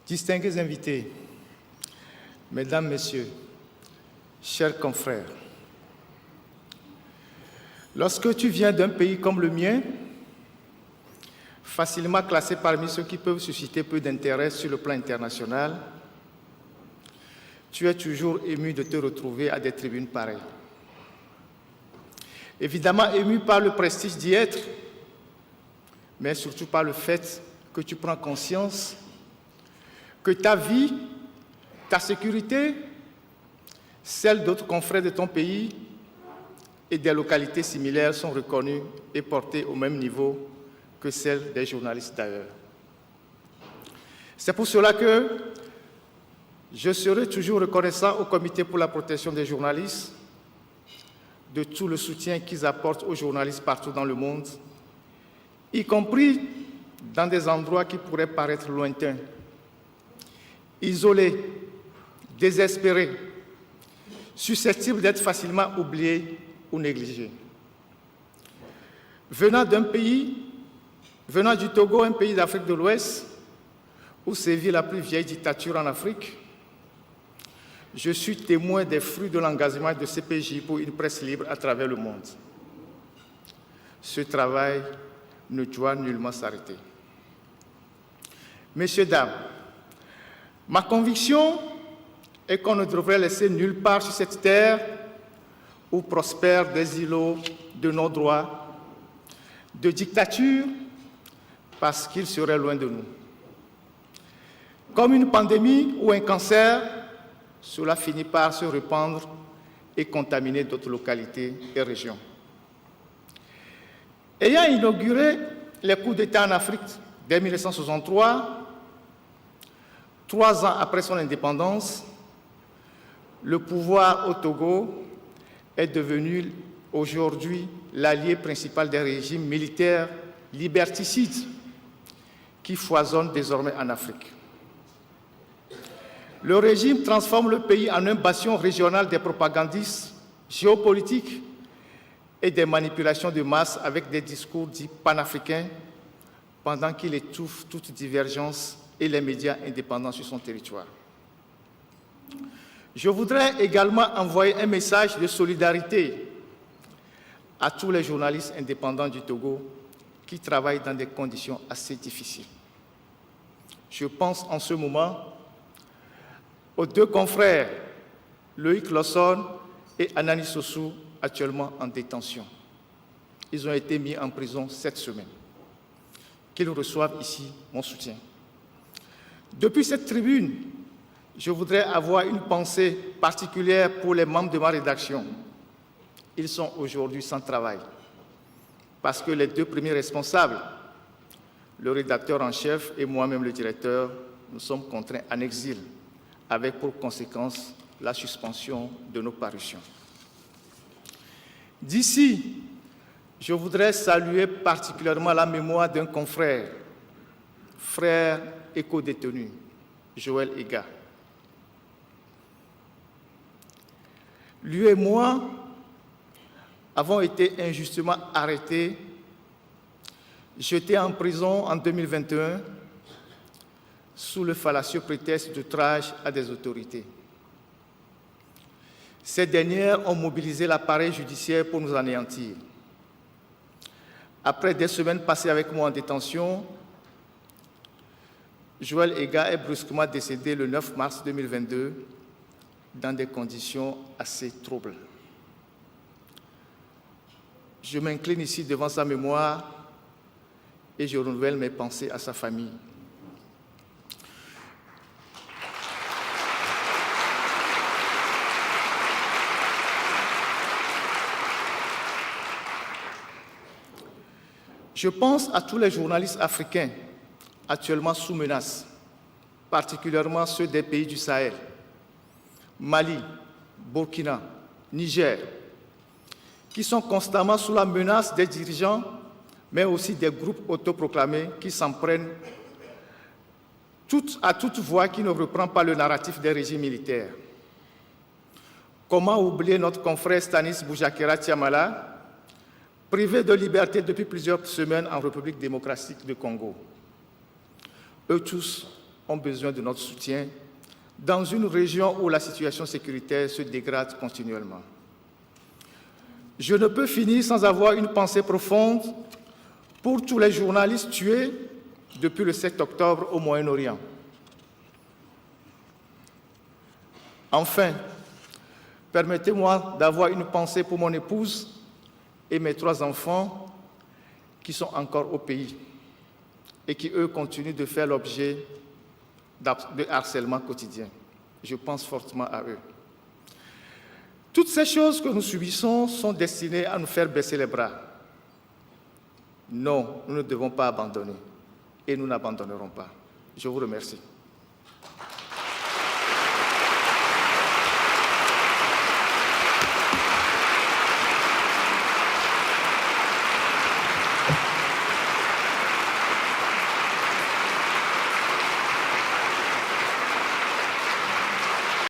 Distingués invités, Mesdames, Messieurs, chers confrères, lorsque tu viens d'un pays comme le mien, facilement classé parmi ceux qui peuvent susciter peu d'intérêt sur le plan international, tu es toujours ému de te retrouver à des tribunes pareilles. Évidemment ému par le prestige d'y être, mais surtout par le fait que tu prends conscience que ta vie, ta sécurité, celle d'autres confrères de ton pays et des localités similaires sont reconnues et portées au même niveau que celles des journalistes d'ailleurs. C'est pour cela que je serai toujours reconnaissant au Comité pour la protection des journalistes de tout le soutien qu'ils apportent aux journalistes partout dans le monde, y compris dans des endroits qui pourraient paraître lointains, isolés, désespérés, susceptibles d'être facilement oubliés ou négligés. Venant du Togo, un pays d'Afrique de l'Ouest, où sévit la plus vieille dictature en Afrique, je suis témoin des fruits de l'engagement de CPJ pour une presse libre à travers le monde. Ce travail ne doit nullement s'arrêter. Messieurs, dames, ma conviction est qu'on ne devrait laisser nulle part sur cette terre où prospèrent des îlots de non-droit, de dictature, parce qu'ils seraient loin de nous. Comme une pandémie ou un cancer, cela finit par se répandre et contaminer d'autres localités et régions. Ayant inauguré les coups d'État en Afrique dès 1963, 3 ans après son indépendance, le pouvoir au Togo est devenu aujourd'hui l'allié principal des régimes militaires liberticides qui foisonnent désormais en Afrique. Le régime transforme le pays en un bastion régional des propagandistes géopolitiques et des manipulations de masse avec des discours dits panafricains pendant qu'il étouffe toute divergence et les médias indépendants sur son territoire. Je voudrais également envoyer un message de solidarité à tous les journalistes indépendants du Togo qui travaillent dans des conditions assez difficiles. Je pense en ce moment aux 2 confrères, Loïc Lawson et Anani Sossou, actuellement en détention. Ils ont été mis en prison cette semaine. Qu'ils reçoivent ici mon soutien. Depuis cette tribune, je voudrais avoir une pensée particulière pour les membres de ma rédaction. Ils sont aujourd'hui sans travail, parce que les 2 premiers responsables, le rédacteur en chef et moi-même le directeur, nous sommes contraints en exil, avec pour conséquence la suspension de nos parutions. D'ici, je voudrais saluer particulièrement la mémoire d'un confrère, frère et co-détenu, Joël Ega. Lui et moi avons été injustement arrêtés, jetés en prison en 2021 sous le fallacieux prétexte d'outrage à des autorités. Ces dernières ont mobilisé l'appareil judiciaire pour nous anéantir. Après des semaines passées avec moi en détention, Joël Ega est brusquement décédé le 9 mars 2022 dans des conditions assez troubles. Je m'incline ici devant sa mémoire et je renouvelle mes pensées à sa famille. Je pense à tous les journalistes africains actuellement sous menace, particulièrement ceux des pays du Sahel, Mali, Burkina, Niger, qui sont constamment sous la menace des dirigeants, mais aussi des groupes autoproclamés qui s'en prennent à toute voix qui ne reprend pas le narratif des régimes militaires. Comment oublier notre confrère Stanis Boujakera Tiamala, privé de liberté depuis plusieurs semaines en République démocratique du Congo? Eux tous ont besoin de notre soutien dans une région où la situation sécuritaire se dégrade continuellement. Je ne peux finir sans avoir une pensée profonde pour tous les journalistes tués depuis le 7 octobre au Moyen-Orient. Enfin, permettez-moi d'avoir une pensée pour mon épouse et mes 3 enfants qui sont encore au pays et qui, eux, continuent de faire l'objet de harcèlement quotidien. Je pense fortement à eux. Toutes ces choses que nous subissons sont destinées à nous faire baisser les bras. Non, nous ne devons pas abandonner et nous n'abandonnerons pas. Je vous remercie.